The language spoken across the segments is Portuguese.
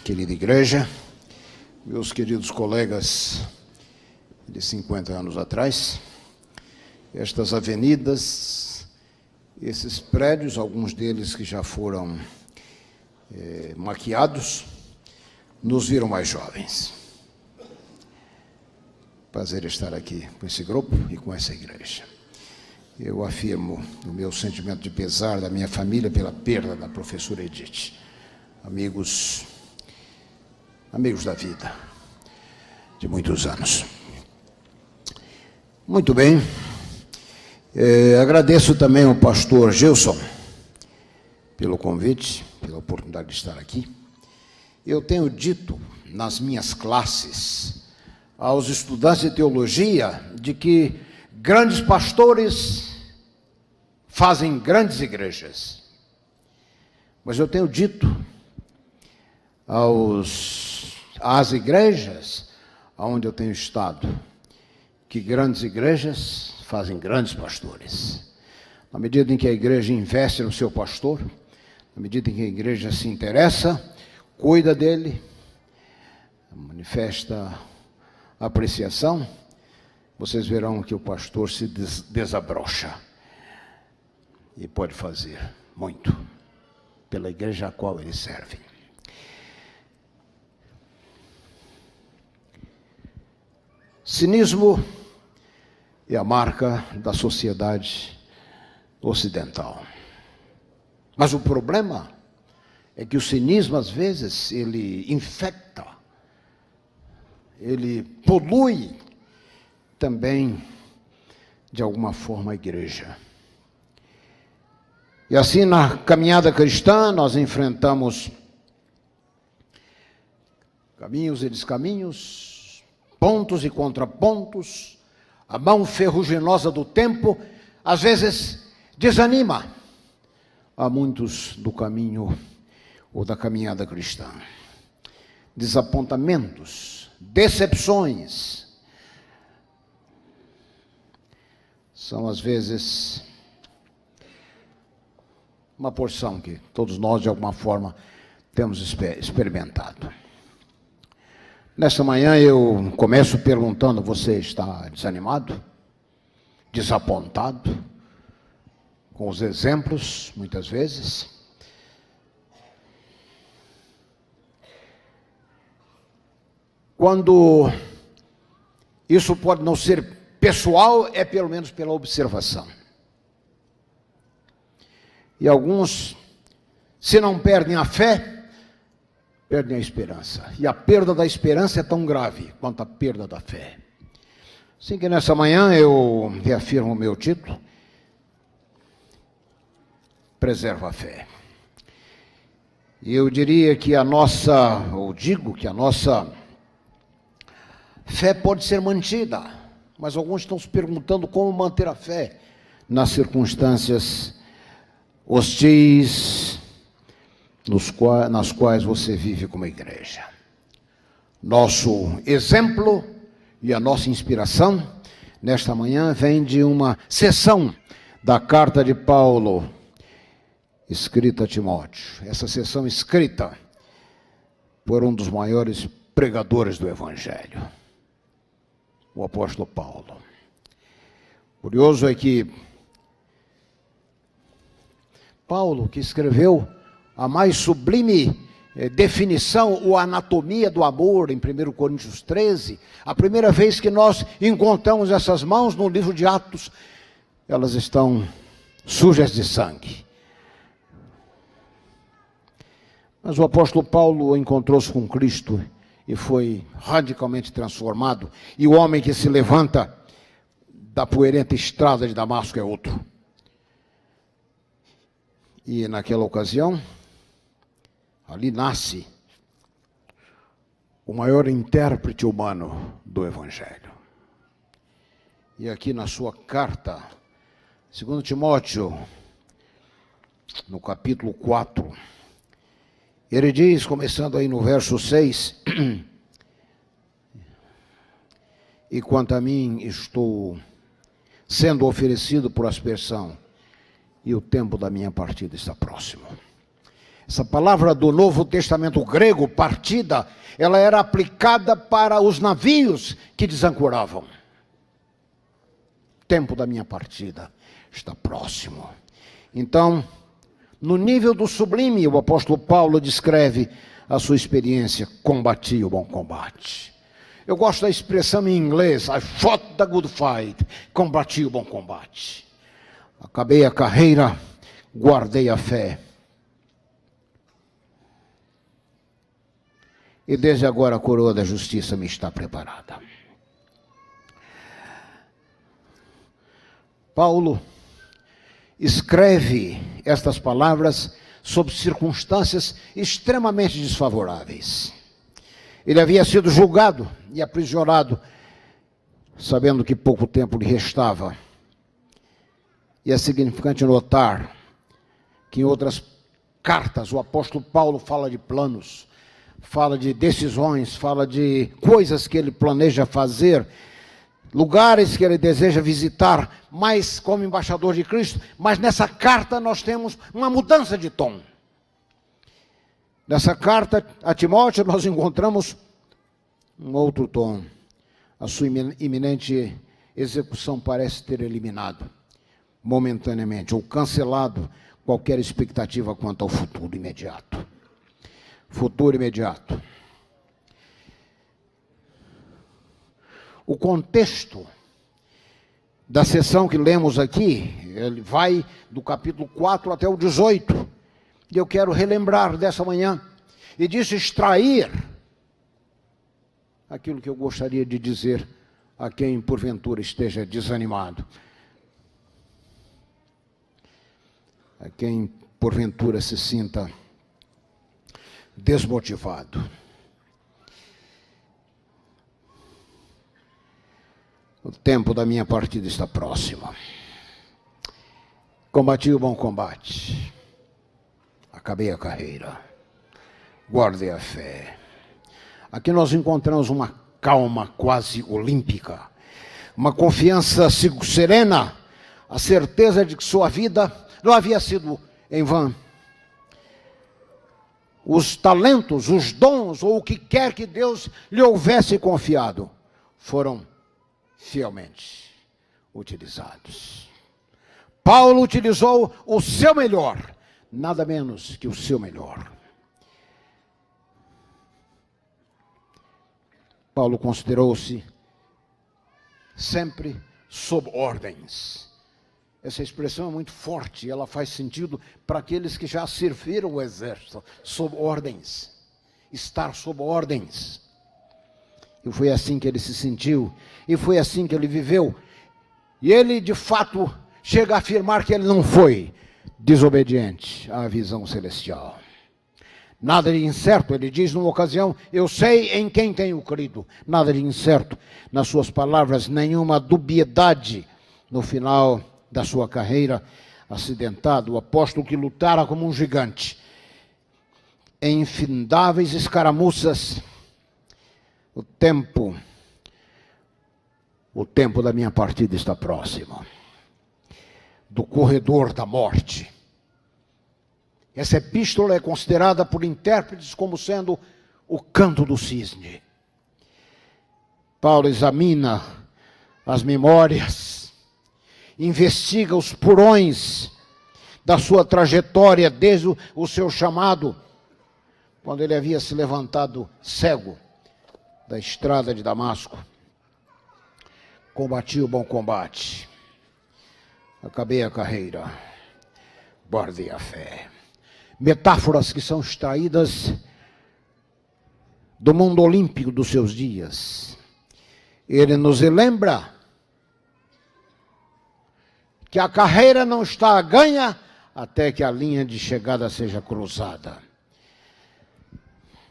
querida igreja, meus queridos colegas de 50 anos atrás, estas avenidas, esses prédios, alguns deles que já foram maquiados, nos viram mais jovens. Prazer estar aqui com esse grupo e com essa igreja. Eu afirmo o meu sentimento de pesar da minha família pela perda da professora Edith. Amigos da vida, de muitos anos. Muito bem. Agradeço também ao pastor Gilson pelo convite, pela oportunidade de estar aqui. Eu tenho dito nas minhas classes aos estudantes de teologia de que grandes pastores fazem grandes igrejas. Mas eu tenho dito às igrejas onde eu tenho estado que grandes igrejas fazem grandes pastores. Na medida em que a igreja investe no seu pastor, na medida em que a igreja se interessa, cuida dele, manifesta apreciação, vocês verão que o pastor se desabrocha e pode fazer muito pela igreja a qual ele serve. Cinismo é a marca da sociedade ocidental. Mas o problema é que o cinismo, às vezes, ele infecta, ele polui também, de alguma forma, a igreja. E assim, na caminhada cristã, nós enfrentamos caminhos e descaminhos, pontos e contrapontos, a mão ferruginosa do tempo, às vezes desanima a muitos do caminho ou da caminhada cristã. Desapontamentos, decepções, são às vezes uma porção que todos nós, de alguma forma, temos experimentado. Nesta manhã eu começo perguntando: você está desanimado? Desapontado? Com os exemplos, muitas vezes? Quando isso pode não ser pessoal, é pelo menos pela observação. E alguns, se não perdem a fé, perdem a esperança. E a perda da esperança é tão grave quanto a perda da fé. Assim que nessa manhã eu reafirmo o meu título: preserva a fé. E eu diria que digo que a nossa fé pode ser mantida, mas alguns estão se perguntando como manter a fé nas circunstâncias hostis nas quais você vive como igreja. Nosso exemplo e a nossa inspiração nesta manhã vem de uma sessão da carta de Paulo escrita a Timóteo. Essa sessão escrita por um dos maiores pregadores do Evangelho, o apóstolo Paulo. Curioso é que Paulo, que escreveu a mais sublime definição ou anatomia do amor, em 1 Coríntios 13, a primeira vez que nós encontramos essas mãos no livro de Atos, elas estão sujas de sangue. Mas o apóstolo Paulo encontrou-se com Cristo e foi radicalmente transformado, e o homem que se levanta da poeirenta estrada de Damasco é outro. E naquela ocasião, ali nasce o maior intérprete humano do Evangelho. E aqui na sua carta, 2 Timóteo, no capítulo 4, ele diz, começando aí no verso 6, e quanto a mim estou sendo oferecido por aspersão, e o tempo da minha partida está próximo. Essa palavra do Novo Testamento grego, partida, ela era aplicada para os navios que desancoravam. O tempo da minha partida está próximo. Então, no nível do sublime, o apóstolo Paulo descreve a sua experiência: combati o bom combate. Eu gosto da expressão em inglês: I fought the good fight, combati o bom combate. Acabei a carreira, guardei a fé. E desde agora a coroa da justiça me está preparada. Paulo escreve estas palavras sob circunstâncias extremamente desfavoráveis. Ele havia sido julgado e aprisionado, sabendo que pouco tempo lhe restava. E é significante notar que em outras cartas o apóstolo Paulo fala de planos, fala de decisões, fala de coisas que ele planeja fazer, lugares que ele deseja visitar, mais como embaixador de Cristo. Mas nessa carta nós temos uma mudança de tom. Nessa carta a Timóteo nós encontramos um outro tom. A sua iminente execução parece ter eliminado momentaneamente ou cancelado qualquer expectativa quanto ao futuro imediato. Futuro imediato. O contexto da sessão que lemos aqui, ele vai do capítulo 4 até o 18. E eu quero relembrar dessa manhã e disso extrair aquilo que eu gostaria de dizer a quem porventura esteja desanimado, a quem porventura se sinta desmotivado. O tempo da minha partida está próximo. Combati o bom combate. Acabei a carreira. Guardei a fé. Aqui nós encontramos uma calma quase olímpica, uma confiança serena, a certeza de que sua vida não havia sido em vão. Os talentos, os dons, ou o que quer que Deus lhe houvesse confiado, foram fielmente utilizados. Paulo utilizou o seu melhor, nada menos que o seu melhor. Paulo considerou-se sempre sob ordens. Essa expressão é muito forte, ela faz sentido para aqueles que já serviram o exército, sob ordens, estar sob ordens. E foi assim que ele se sentiu, e foi assim que ele viveu. E ele, de fato, chega a afirmar que ele não foi desobediente à visão celestial. Nada de incerto, ele diz numa ocasião: eu sei em quem tenho crido. Nada de incerto nas suas palavras, nenhuma dubiedade no final da sua carreira acidentada. O apóstolo que lutara como um gigante em infindáveis escaramuças. O tempo da minha partida está próximo. Do corredor da morte. Essa epístola é considerada por intérpretes como sendo o canto do cisne. Paulo examina as memórias, investiga os porões da sua trajetória desde o seu chamado, quando ele havia se levantado cego da estrada de Damasco. Combati o bom combate, acabei a carreira, guardei a fé. Metáforas que são extraídas do mundo olímpico dos seus dias. Ele nos lembra que a carreira não está ganha até que a linha de chegada seja cruzada.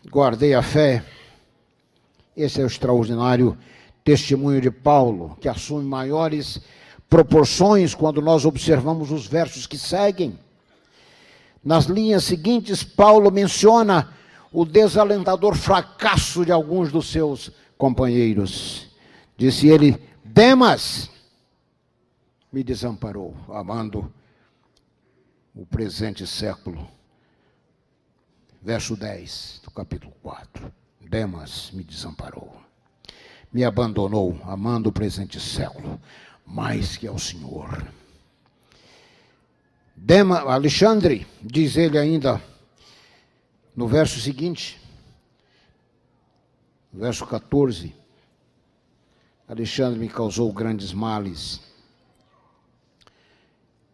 Guardei a fé. Esse é o extraordinário testemunho de Paulo, que assume maiores proporções quando nós observamos os versos que seguem. Nas linhas seguintes, Paulo menciona o desalentador fracasso de alguns dos seus companheiros. Disse ele: Demas me desamparou, amando o presente século verso 10 do capítulo 4. Demas me desamparou, me abandonou, amando o presente século, mais que ao Senhor. Alexandre, diz ele ainda, no verso seguinte, verso 14, Alexandre me causou grandes males.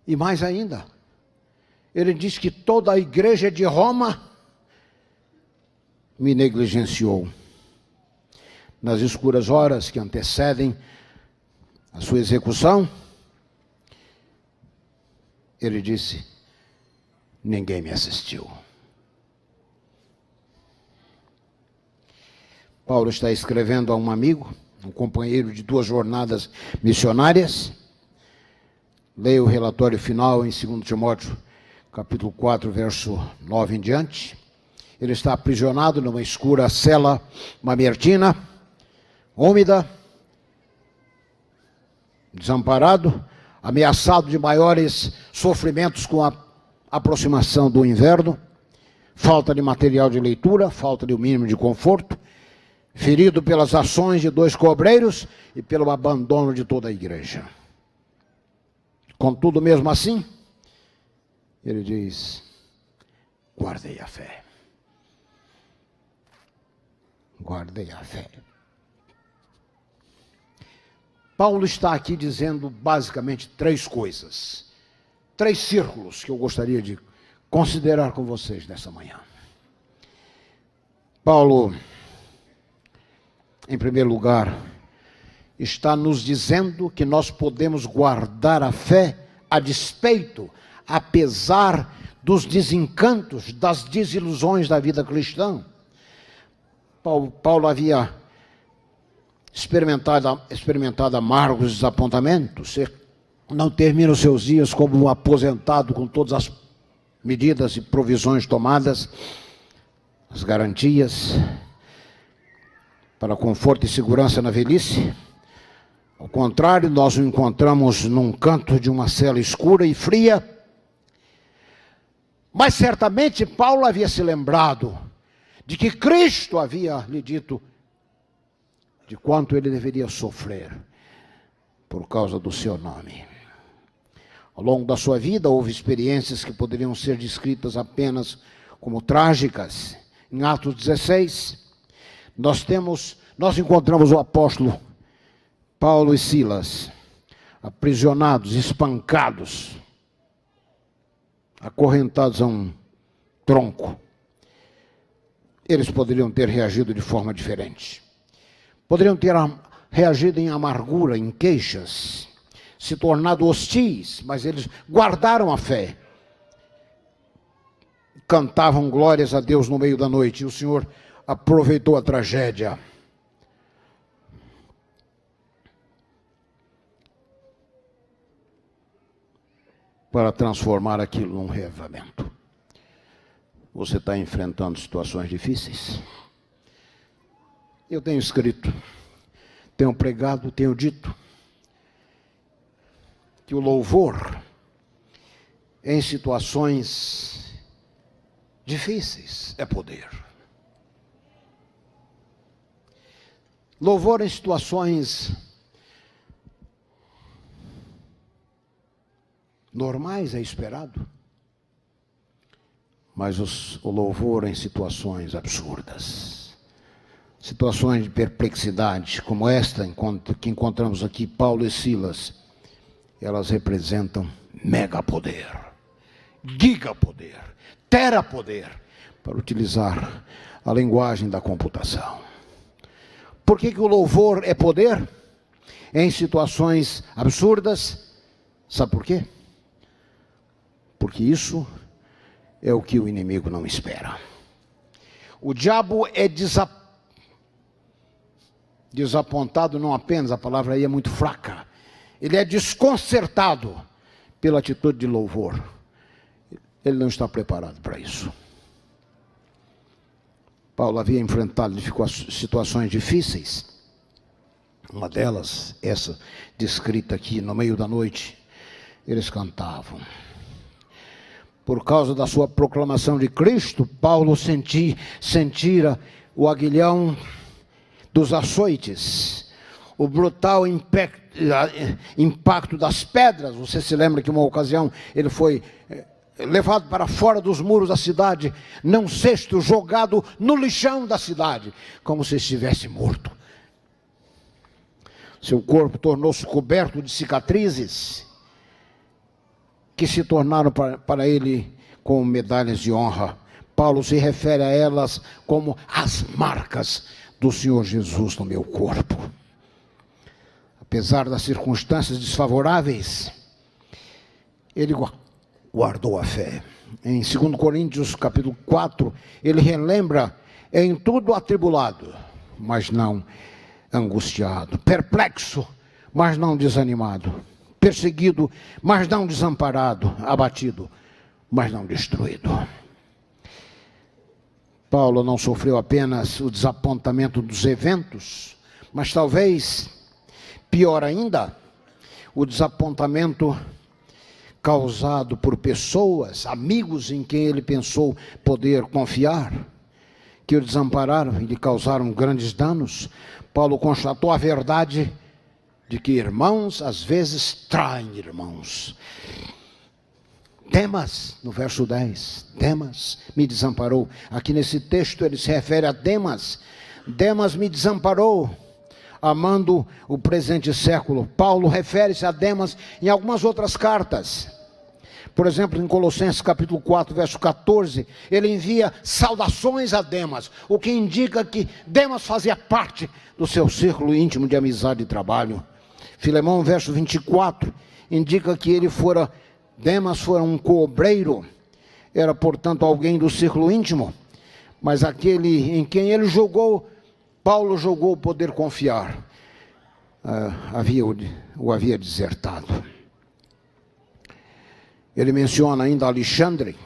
E mais ainda, ele diz que toda a igreja de Roma me negligenciou. Nas escuras horas que antecedem a sua execução, ele disse: ninguém me assistiu. Paulo está escrevendo a um amigo, um companheiro de 2 jornadas missionárias. Leia o relatório final em 2 Timóteo, capítulo 4, verso 9 em diante. Ele está aprisionado numa escura cela mamertina, úmida, desamparado, ameaçado de maiores sofrimentos com a aproximação do inverno, falta de material de leitura, falta de um mínimo de conforto, ferido pelas ações de 2 cobreiros e pelo abandono de toda a igreja. Contudo, mesmo assim, ele diz: guardei a fé. Guardei a fé. Paulo está aqui dizendo basicamente 3 coisas, 3 círculos que eu gostaria de considerar com vocês nessa manhã. Paulo, em primeiro lugar, está nos dizendo que nós podemos guardar a fé a despeito, apesar dos desencantos, das desilusões da vida cristã. Paulo havia experimentado amargos desapontamentos. Não termina os seus dias como um aposentado com todas as medidas e provisões tomadas, as garantias para conforto e segurança na velhice. Ao contrário, nós o encontramos num canto de uma cela escura e fria. Mas certamente Paulo havia se lembrado de que Cristo havia lhe dito de quanto ele deveria sofrer por causa do seu nome. Ao longo da sua vida, houve experiências que poderiam ser descritas apenas como trágicas. Em Atos 16, nós encontramos o apóstolo Paulo e Silas aprisionados, espancados, acorrentados a um tronco. Eles poderiam ter reagido de forma diferente. Poderiam ter reagido em amargura, em queixas, se tornado hostis, mas eles guardaram a fé. Cantavam glórias a Deus no meio da noite, e o Senhor aproveitou a tragédia para transformar aquilo num reavivamento. Você está enfrentando situações difíceis? Eu tenho escrito, tenho pregado, tenho dito que o louvor em situações difíceis é poder. Louvor em situações normais é esperado, mas o louvor em situações absurdas, situações de perplexidade, como esta que encontramos aqui, Paulo e Silas, elas representam megapoder, gigapoder, terapoder, para utilizar a linguagem da computação. Por que o louvor é poder em situações absurdas? Sabe por quê? Porque isso é o que o inimigo não espera. O diabo é desapontado, não apenas, a palavra aí é muito fraca. Ele é desconcertado pela atitude de louvor. Ele não está preparado para isso. Paulo havia enfrentado situações difíceis. Uma delas, essa descrita aqui, no meio da noite, eles cantavam. por causa da sua proclamação de Cristo, Paulo sentira o aguilhão dos açoites, o brutal impacto das pedras. Você se lembra que uma ocasião ele foi levado para fora dos muros da cidade, num cesto jogado no lixão da cidade, como se estivesse morto. Seu corpo tornou-se coberto de cicatrizes, que se tornaram para ele como medalhas de honra. Paulo se refere a elas como as marcas do Senhor Jesus no meu corpo. Apesar das circunstâncias desfavoráveis, ele guardou a fé. Em 2 Coríntios capítulo 4, ele relembra: em tudo atribulado, mas não angustiado, perplexo, mas não desanimado, perseguido, mas não desamparado, abatido, mas não destruído. Paulo não sofreu apenas o desapontamento dos eventos, mas talvez, pior ainda, o desapontamento causado por pessoas, amigos em quem ele pensou poder confiar, que o desampararam e lhe causaram grandes danos. Paulo constatou a verdade de que irmãos às vezes traem irmãos. Demas, no verso 10, Demas me desamparou. Aqui nesse texto ele se refere a Demas. Demas me desamparou, amando o presente século. Paulo refere-se a Demas em algumas outras cartas. Por exemplo, em Colossenses capítulo 4, verso 14, ele envia saudações a Demas, o que indica que Demas fazia parte do seu círculo íntimo de amizade e trabalho. Filemão, verso 24, indica que Demas fora um coobreiro, era, portanto, alguém do círculo íntimo, mas aquele em quem ele Paulo julgou poder confiar, o havia desertado. Ele menciona ainda Alexandre.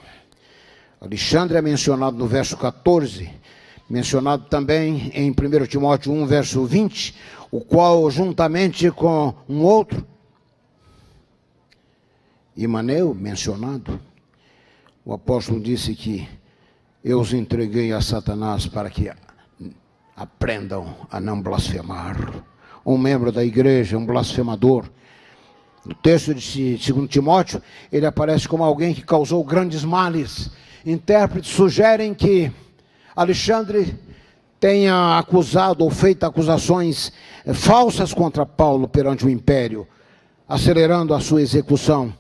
Alexandre é mencionado no verso 14, mencionado também em 1 Timóteo 1, verso 20, o qual, juntamente com um outro, Himeneu, mencionado, o apóstolo disse que eu os entreguei a Satanás para que aprendam a não blasfemar. Um membro da igreja, um blasfemador. No texto de 2 Timóteo, ele aparece como alguém que causou grandes males. Intérpretes sugerem que Alexandre tenha acusado ou feito acusações falsas contra Paulo perante o império, acelerando a sua execução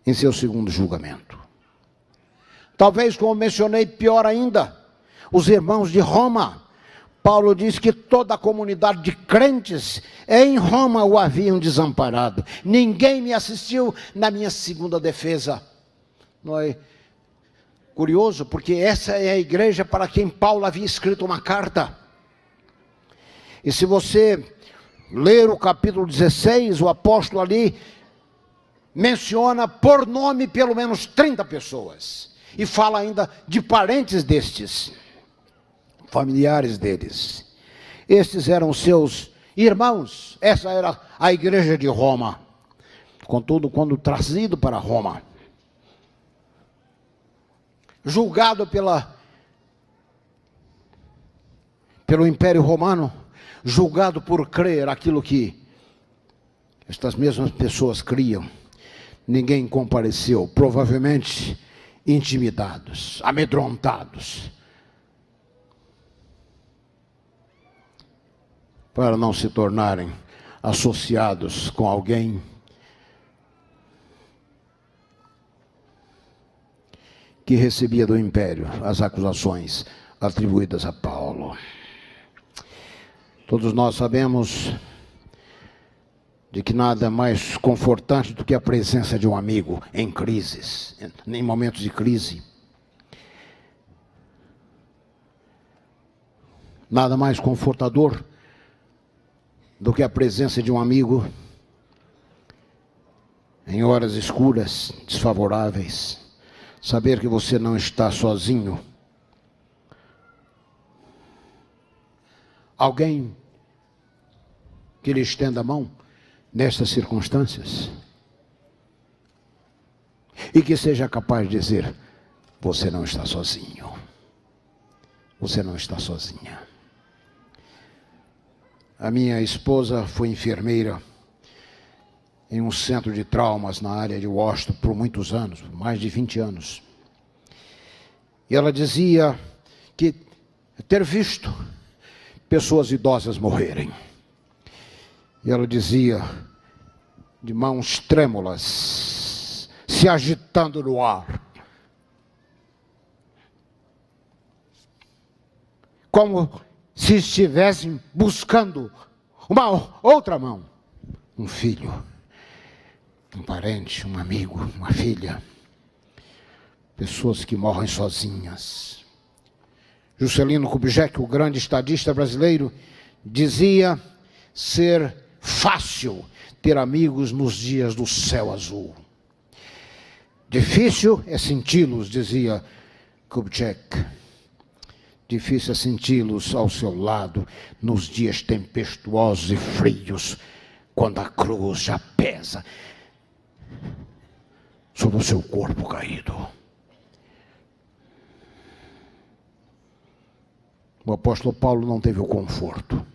em seu segundo julgamento. Talvez, como mencionei, pior ainda, os irmãos de Roma. Paulo diz que toda a comunidade de crentes em Roma o haviam desamparado. Ninguém me assistiu na minha segunda defesa. Não é curioso, porque essa é a igreja para quem Paulo havia escrito uma carta. E se você ler o capítulo 16, o apóstolo ali menciona por nome pelo menos 30 pessoas. E fala ainda de parentes destes, familiares deles. Estes eram seus irmãos. Essa era a igreja de Roma. Contudo, quando trazido para Roma, julgado pelo Império Romano, julgado por crer aquilo que estas mesmas pessoas criam, ninguém compareceu, provavelmente intimidados, amedrontados, para não se tornarem associados com alguém que recebia do império as acusações atribuídas a Paulo. Todos nós sabemos de que nada é mais confortante do que a presença de um amigo em crises, em momentos de crise. Nada mais confortador do que a presença de um amigo em horas escuras, desfavoráveis. Saber que você não está sozinho. Alguém que lhe estenda a mão nestas circunstâncias. e que seja capaz de dizer: você não está sozinho. Você não está sozinha. A minha esposa foi enfermeira em um centro de traumas na área de Washington por muitos anos, por mais de 20 anos. E ela dizia que ter visto pessoas idosas morrerem. E ela dizia, de mãos trêmulas, se agitando no ar, como se estivessem buscando uma outra mão, um filho, um parente, um amigo, uma filha, pessoas que morrem sozinhas. Juscelino Kubitschek, o grande estadista brasileiro, dizia ser fácil ter amigos nos dias do céu azul. Difícil é senti-los, dizia Kubitschek. Difícil é senti-los ao seu lado nos dias tempestuosos e frios, quando a cruz já pesa sobre o seu corpo caído. O apóstolo Paulo não teve o conforto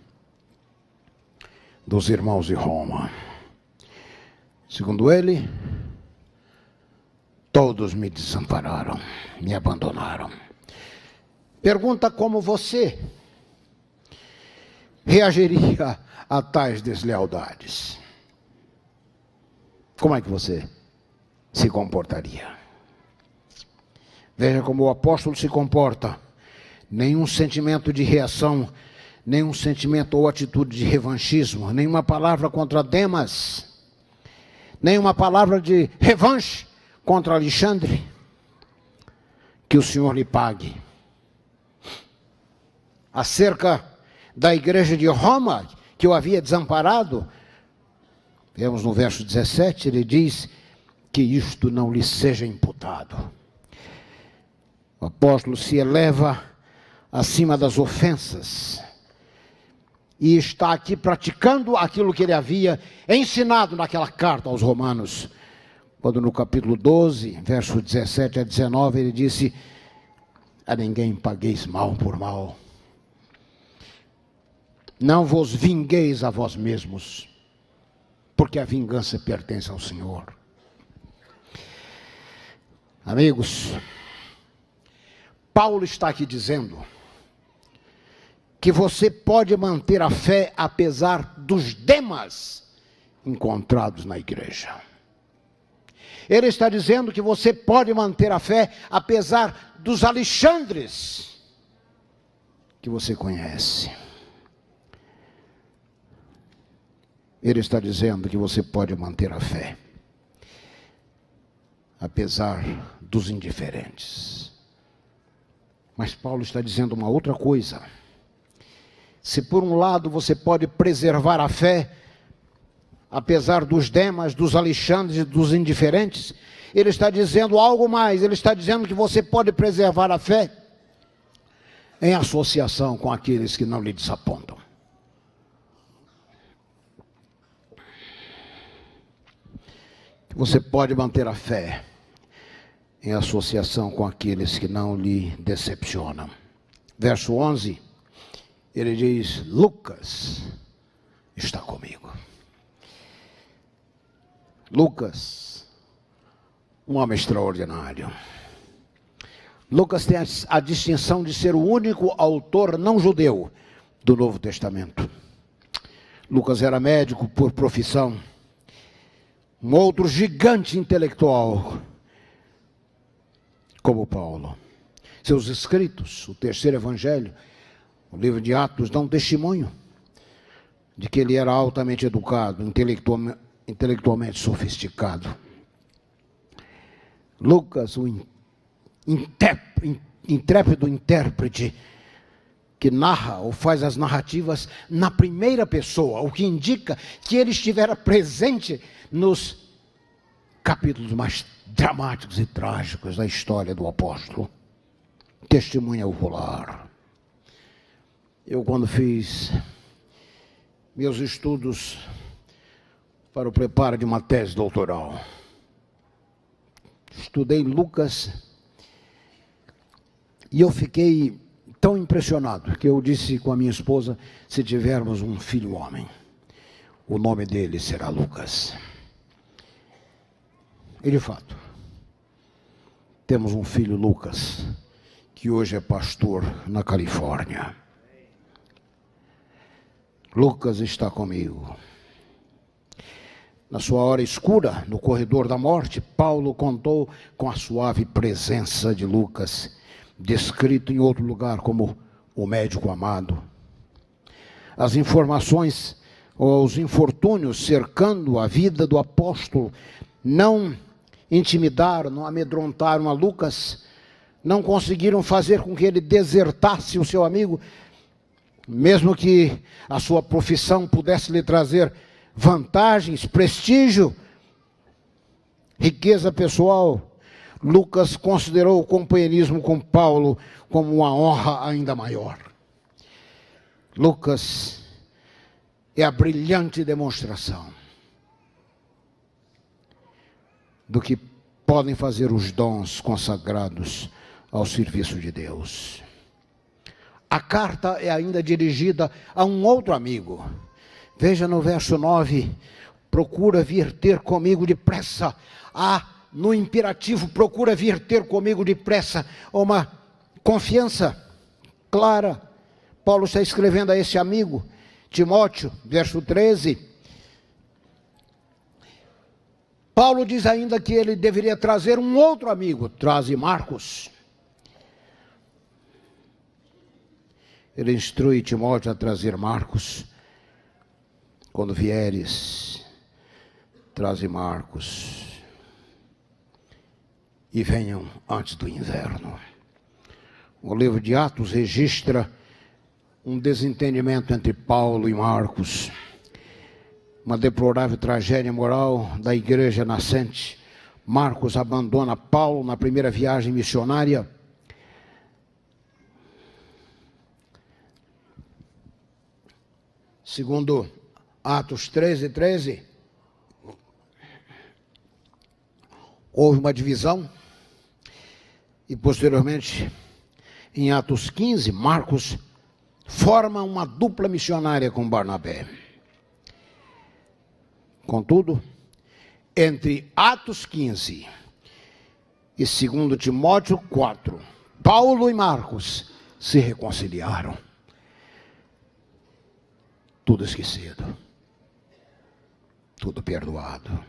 dos irmãos de Roma. Segundo ele, todos me desampararam, me abandonaram. Pergunta como você reagiria a tais deslealdades. Como é que você se comportaria? Veja como o apóstolo se comporta. Nenhum sentimento de reação, nenhum sentimento ou atitude de revanchismo, nenhuma palavra contra Demas, nenhuma palavra de revanche contra Alexandre. Que o Senhor lhe pague. Acerca da igreja de Roma, que o havia desamparado, vemos no verso 17, ele diz que isto não lhe seja imputado. O apóstolo se eleva acima das ofensas e está aqui praticando aquilo que ele havia ensinado naquela carta aos Romanos, quando no capítulo 12, verso 17 a 19, ele disse: a ninguém pagueis mal por mal, não vos vingueis a vós mesmos, porque a vingança pertence ao Senhor. Amigos, Paulo está aqui dizendo que você pode manter a fé apesar dos Demas encontrados na igreja. Ele está dizendo que você pode manter a fé apesar dos Alexandres que você conhece. Ele está dizendo que você pode manter a fé apesar dos indiferentes. Mas Paulo está dizendo uma outra coisa. Se por um lado você pode preservar a fé, apesar dos Demas, dos Alexandres e dos indiferentes, ele está dizendo algo mais. Ele está dizendo que você pode preservar a fé em associação com aqueles que não lhe desapontam. Você pode manter a fé em associação com aqueles que não lhe decepcionam. Verso 11, ele diz: Lucas está comigo. Lucas, um homem extraordinário. Lucas tem a distinção de ser o único autor não judeu do Novo Testamento. Lucas era médico por profissão. Um outro gigante intelectual, como Paulo. Seus escritos, o terceiro evangelho, o livro de Atos, dão testemunho de que ele era altamente educado, intelectualmente sofisticado. Lucas, o intrépido intérprete, que narra ou faz as narrativas na primeira pessoa, o que indica que ele estivera presente nos capítulos mais dramáticos e trágicos da história do apóstolo. Testemunha ocular. Eu, quando fiz meus estudos para o preparo de uma tese doutoral, estudei Lucas e eu fiquei tão impressionado que eu disse com a minha esposa: se tivermos um filho homem, o nome dele será Lucas. E de fato, temos um filho, Lucas, que hoje é pastor na Califórnia. Lucas está comigo. Na sua hora escura, no corredor da morte, Paulo contou com a suave presença de Lucas, descrito em outro lugar como o médico amado. As informações ou os infortúnios cercando a vida do apóstolo não intimidaram, não amedrontaram a Lucas, não conseguiram fazer com que ele desertasse o seu amigo, mesmo que a sua profissão pudesse lhe trazer vantagens, prestígio, riqueza pessoal. Lucas considerou o companheirismo com Paulo como uma honra ainda maior. Lucas é a brilhante demonstração do que podem fazer os dons consagrados ao serviço de Deus. A carta é ainda dirigida a um outro amigo. Veja no verso 9, procura vir ter comigo depressa. No imperativo, procura vir ter comigo depressa, uma confiança clara. Paulo está escrevendo a esse amigo, Timóteo, verso 13. Paulo diz ainda que ele deveria trazer um outro amigo, traze Marcos. Ele instrui Timóteo a trazer Marcos. Quando vieres, traze Marcos. E venham antes do inverno. O livro de Atos registra um desentendimento entre Paulo e Marcos. Uma deplorável tragédia moral da igreja nascente. Marcos abandona Paulo na primeira viagem missionária. Segundo Atos 13, houve uma divisão. E posteriormente, em Atos 15, Marcos forma uma dupla missionária com Barnabé. Contudo, entre Atos 15 e 2 Timóteo 4, Paulo e Marcos se reconciliaram. Tudo esquecido, tudo perdoado.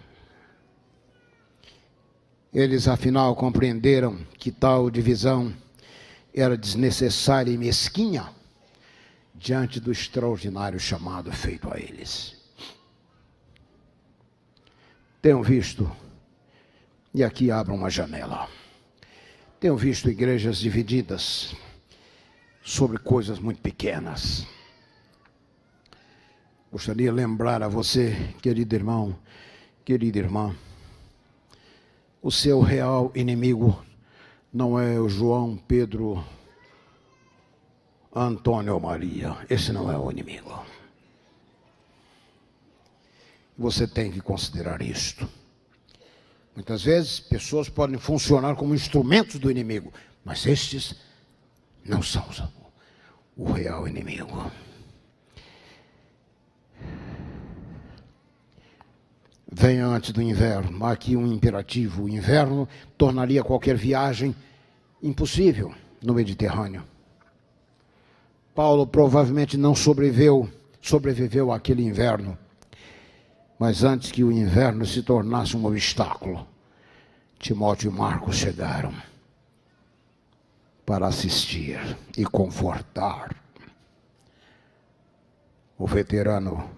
Eles, afinal, compreenderam que tal divisão era desnecessária e mesquinha diante do extraordinário chamado feito a eles. Tenho visto, e aqui abro uma janela, tenho visto igrejas divididas sobre coisas muito pequenas. Gostaria de lembrar a você, querido irmão, querida irmã, o seu real inimigo não é o João, Pedro, Antônio ou Maria. Esse não é o inimigo. Você tem que considerar isto. Muitas vezes, pessoas podem funcionar como instrumentos do inimigo, mas estes não são o real inimigo. Venha antes do inverno. Há aqui um imperativo. O inverno tornaria qualquer viagem impossível no Mediterrâneo. Paulo provavelmente não sobreviveu àquele inverno. Mas antes que o inverno se tornasse um obstáculo, Timóteo e Marcos chegaram para assistir e confortar o veterano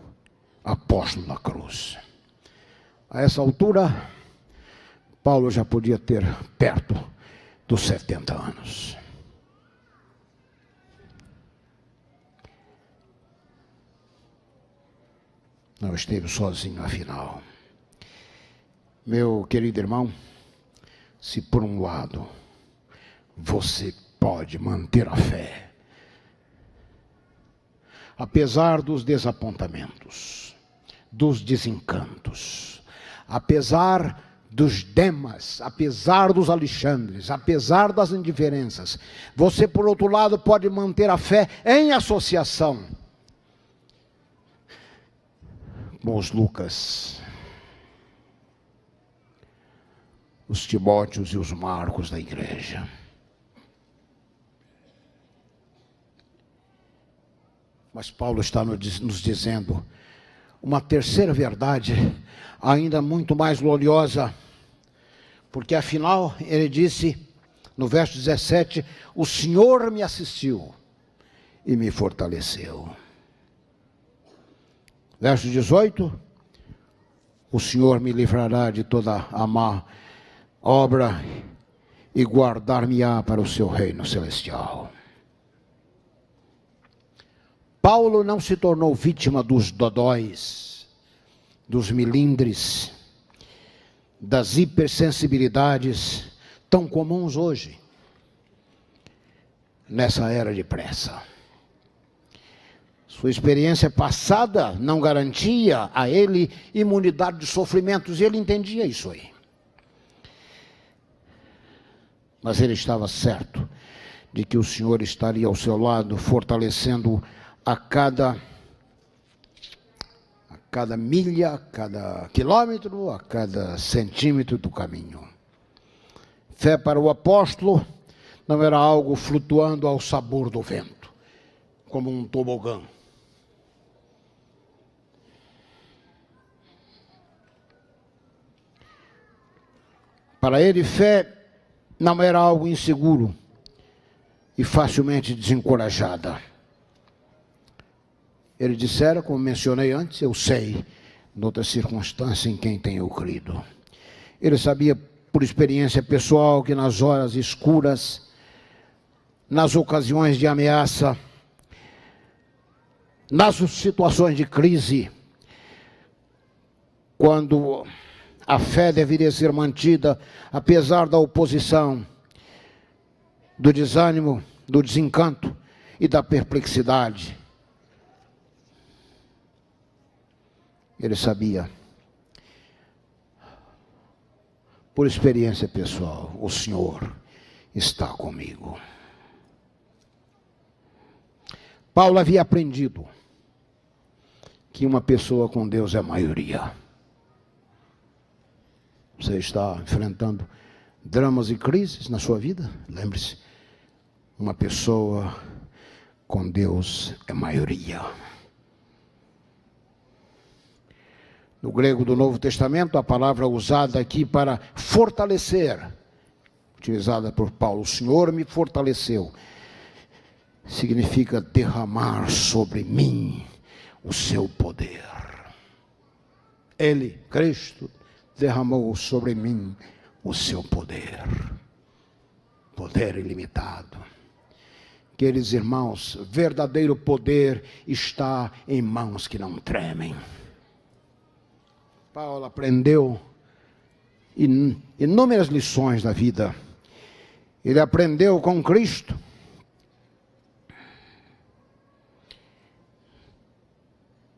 apóstolo da cruz. A essa altura, Paulo já podia ter perto dos 70 anos. Não esteve sozinho, afinal. Meu querido irmão, se por um lado você pode manter a fé, apesar dos desapontamentos, dos desencantos, apesar dos Demas, apesar dos Alexandres, apesar das indiferenças, você, por outro lado, pode manter a fé em associação com os Lucas, os Timóteos e os Marcos da igreja. Mas Paulo está nos dizendo uma terceira verdade, ainda muito mais gloriosa, porque afinal ele disse no verso 17: o Senhor me assistiu e me fortaleceu. Verso 18: o Senhor me livrará de toda a má obra e guardar-me-á para o seu reino celestial. Paulo não se tornou vítima dos dodóis, dos milindres, das hipersensibilidades tão comuns hoje, nessa era de pressa. Sua experiência passada não garantia a ele imunidade de sofrimentos, e ele entendia isso aí. Mas ele estava certo de que o Senhor estaria ao seu lado, fortalecendo-o a cada milha, a cada quilômetro, a cada centímetro do caminho. Fé para o apóstolo não era algo flutuando ao sabor do vento, como um tobogã. Para ele, fé não era algo inseguro e facilmente desencorajada. Ele dissera, como mencionei antes, eu sei, noutra circunstância, em quem tenho crido. Ele sabia, por experiência pessoal, que nas horas escuras, nas ocasiões de ameaça, nas situações de crise, quando a fé deveria ser mantida, apesar da oposição, do desânimo, do desencanto e da perplexidade. Ele sabia, por experiência pessoal, o Senhor está comigo. Paulo havia aprendido que uma pessoa com Deus é maioria. Você está enfrentando dramas e crises na sua vida? Lembre-se, uma pessoa com Deus é maioria. No grego do Novo Testamento, a palavra usada aqui para fortalecer, utilizada por Paulo, o Senhor me fortaleceu, significa derramar sobre mim o seu poder. Ele, Cristo, derramou sobre mim o seu poder. Poder ilimitado. Queridos irmãos, verdadeiro poder está em mãos que não tremem. Paulo aprendeu inúmeras lições da vida. Ele aprendeu com Cristo.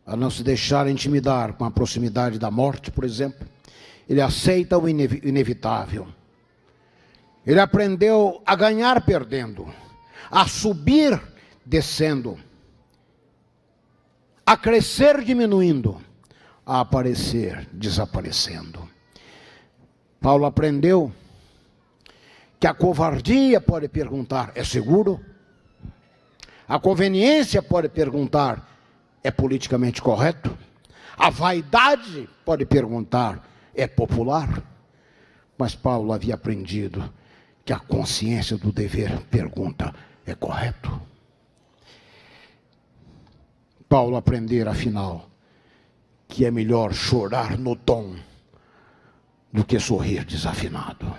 A não se deixar intimidar com a proximidade da morte, por exemplo. Ele aceita o inevitável. Ele aprendeu a ganhar perdendo, a subir descendo, a crescer diminuindo, a aparecer desaparecendo. Paulo aprendeu que a covardia pode perguntar, é seguro? A conveniência pode perguntar, é politicamente correto? A vaidade pode perguntar, é popular? Mas Paulo havia aprendido que a consciência do dever pergunta, é correto? Paulo aprendera, afinal, que é melhor chorar no tom do que sorrir desafinado.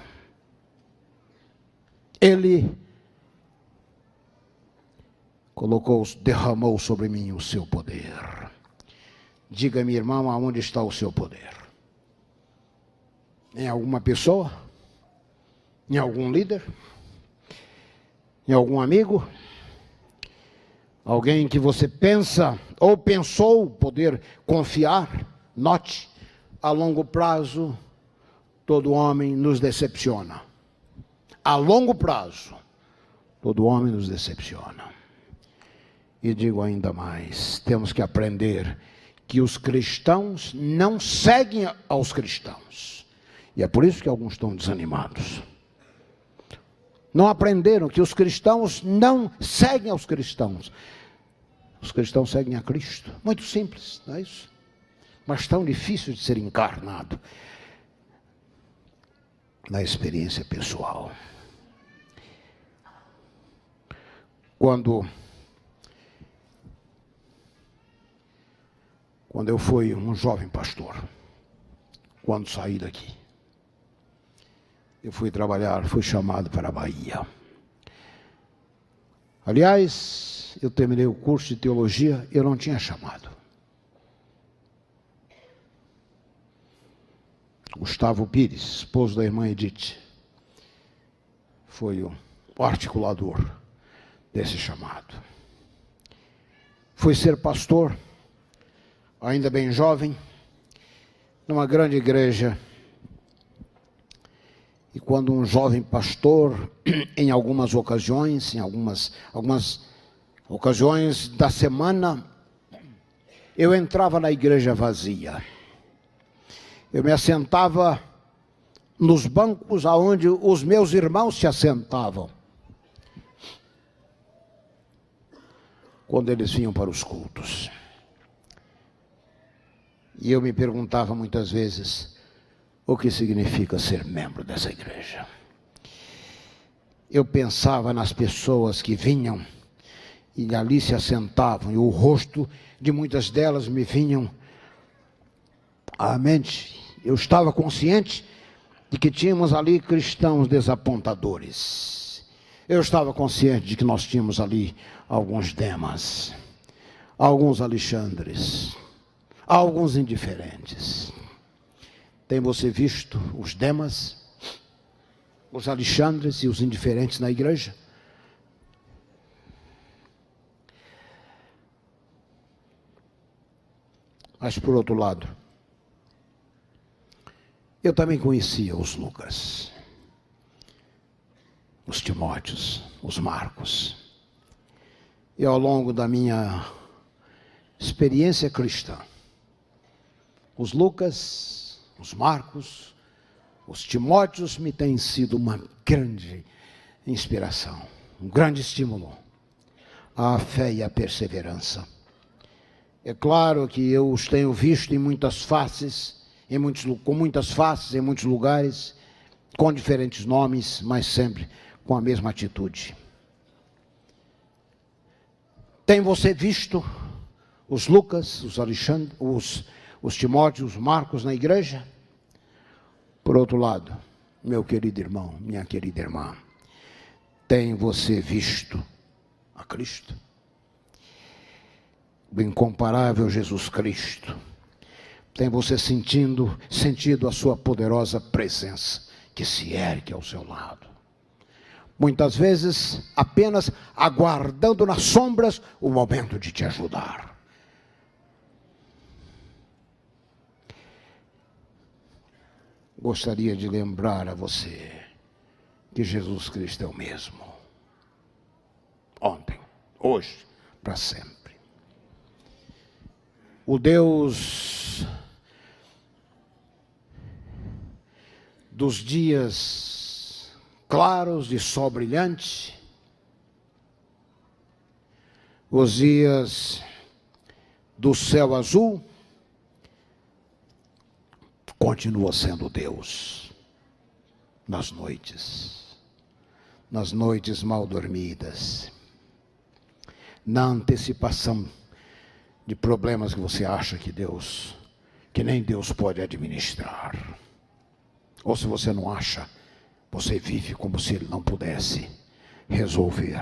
Ele derramou sobre mim o seu poder. Diga-me, irmão, aonde está o seu poder? Em alguma pessoa? Em algum líder? Em algum amigo? Alguém que você pensa ou pensou poder confiar? Note, a longo prazo, todo homem nos decepciona. A longo prazo, todo homem nos decepciona. E digo ainda mais, temos que aprender que os cristãos não seguem aos cristãos. E é por isso que alguns estão desanimados. Não aprenderam que os cristãos não seguem aos cristãos. Os cristãos seguem a Cristo. Muito simples, não é isso? Mas tão difícil de ser encarnado na experiência pessoal. Quando eu fui um jovem pastor, quando saí daqui, eu fui trabalhar, fui chamado para a Bahia. Aliás, eu terminei o curso de teologia, eu não tinha chamado. Gustavo Pires, esposo da irmã Edith, foi o articulador desse chamado. Fui ser pastor, ainda bem jovem, numa grande igreja. E quando um jovem pastor, em algumas ocasiões, algumas ocasiões da semana, eu entrava na igreja vazia. Eu me assentava nos bancos aonde os meus irmãos se assentavam, quando eles vinham para os cultos. E eu me perguntava muitas vezes, o que significa ser membro dessa igreja? Eu pensava nas pessoas que vinham e ali se assentavam, e o rosto de muitas delas me vinham à mente. Eu estava consciente de que tínhamos ali cristãos desapontadores. Eu estava consciente de que nós tínhamos ali alguns Demas, alguns Alexandres, alguns indiferentes. Tem você visto os Demas, os Alexandres e os indiferentes na igreja? Mas por outro lado, eu também conhecia os Lucas, os Timóteos, os Marcos. E ao longo da minha experiência cristã, os Lucas, os Marcos, os Timóteos me têm sido uma grande inspiração, um grande estímulo à fé e à perseverança. É claro que eu os tenho visto em muitas faces, com muitas faces, em muitos lugares, com diferentes nomes, mas sempre com a mesma atitude. Tem você visto os Lucas, os Alexandre, os Timóteos, os Marcos na igreja? Por outro lado, meu querido irmão, minha querida irmã, tem você visto a Cristo? O incomparável Jesus Cristo. Tem você sentido a sua poderosa presença que se ergue ao seu lado. Muitas vezes apenas aguardando nas sombras o momento de te ajudar. Gostaria de lembrar a você que Jesus Cristo é o mesmo. Ontem, hoje, para sempre. O Deus dos dias claros de sol brilhante, os dias do céu azul, continua sendo Deus nas noites mal dormidas, na antecipação de problemas que você acha que nem Deus pode administrar. Ou se você não acha, você vive como se Ele não pudesse resolver.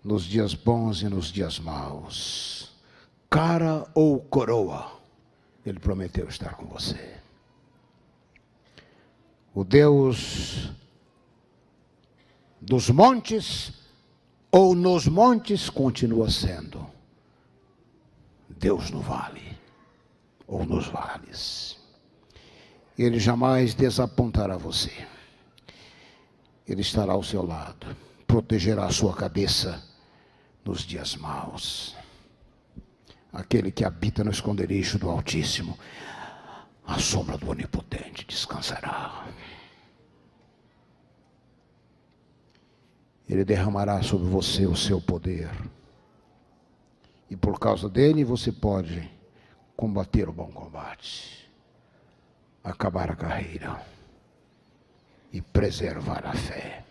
Nos dias bons e nos dias maus, cara ou coroa, Ele prometeu estar com você. O Deus dos montes ou nos montes continua sendo Deus no vale ou nos vales. Ele jamais desapontará você. Ele estará ao seu lado, protegerá a sua cabeça nos dias maus. Aquele que habita no esconderijo do Altíssimo, à sombra do Onipotente descansará. Ele derramará sobre você o seu poder. E por causa dele você pode combater o bom combate, acabar a carreira e preservar a fé.